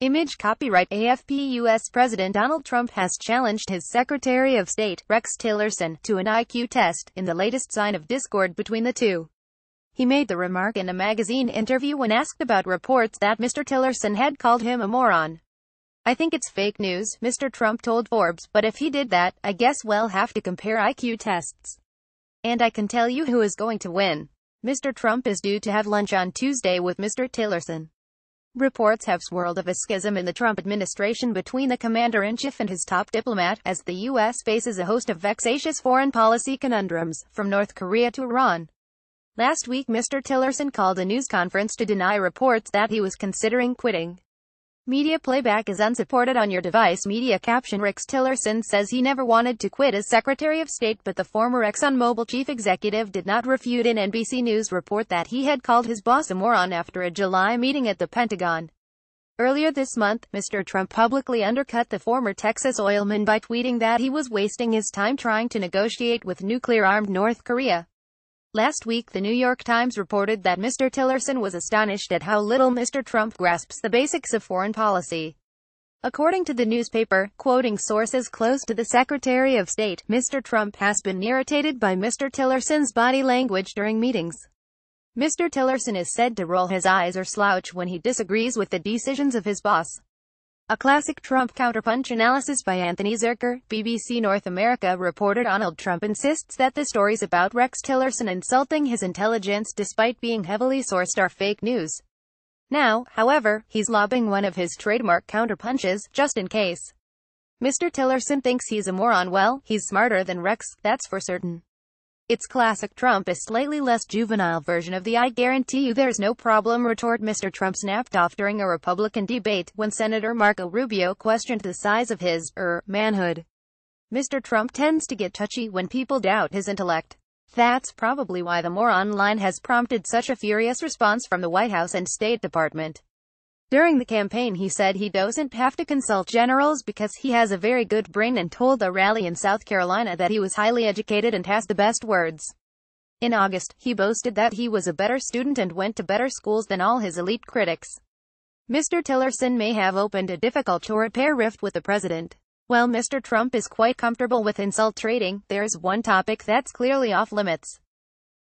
Image copyright AFP. U.S. President Donald Trump has challenged his Secretary of State, Rex Tillerson, to an IQ test, in the latest sign of discord between the two. He made the remark in a magazine interview when asked about reports that Mr. Tillerson had called him a moron. "I think it's fake news," Mr. Trump told Forbes, "but if he did that, I guess we'll have to compare IQ tests. And I can tell you who is going to win." Mr. Trump is due to have lunch on Tuesday with Mr. Tillerson. Reports have swirled of a schism in the Trump administration between the commander-in-chief and his top diplomat, as the U.S. faces a host of vexatious foreign policy conundrums, from North Korea to Iran. Last week Mr. Tillerson called a news conference to deny reports that he was considering quitting. Media playback is unsupported on your device. Media caption: Rex Tillerson says he never wanted to quit as Secretary of State, but the former ExxonMobil chief executive did not refute an NBC News report that he had called his boss a moron after a July meeting at the Pentagon. Earlier this month, Mr. Trump publicly undercut the former Texas oilman by tweeting that he was wasting his time trying to negotiate with nuclear-armed North Korea. Last week the New York Times reported that Mr. Tillerson was astonished at how little Mr. Trump grasps the basics of foreign policy. According to the newspaper, quoting sources close to the Secretary of State, Mr. Trump has been irritated by Mr. Tillerson's body language during meetings. Mr. Tillerson is said to roll his eyes or slouch when he disagrees with the decisions of his boss. A classic Trump counterpunch analysis by Anthony Zerker, BBC North America reported Donald Trump insists that the stories about Rex Tillerson insulting his intelligence despite being heavily sourced are fake news. Now, however, he's lobbing one of his trademark counterpunches, just in case. Mr. Tillerson thinks he's a moron. Well, he's smarter than Rex, that's for certain. It's classic Trump, a slightly less juvenile version of the "I guarantee you there's no problem" retort Mr. Trump snapped off during a Republican debate when Senator Marco Rubio questioned the size of his, manhood. Mr. Trump tends to get touchy when people doubt his intellect. That's probably why the moron line has prompted such a furious response from the White House and State Department. During the campaign he said he doesn't have to consult generals because he has a very good brain, and told a rally in South Carolina that he was highly educated and has the best words. In August, he boasted that he was a better student and went to better schools than all his elite critics. Mr. Tillerson may have opened a difficult to repair rift with the president. While Mr. Trump is quite comfortable with insult trading, there's one topic that's clearly off limits.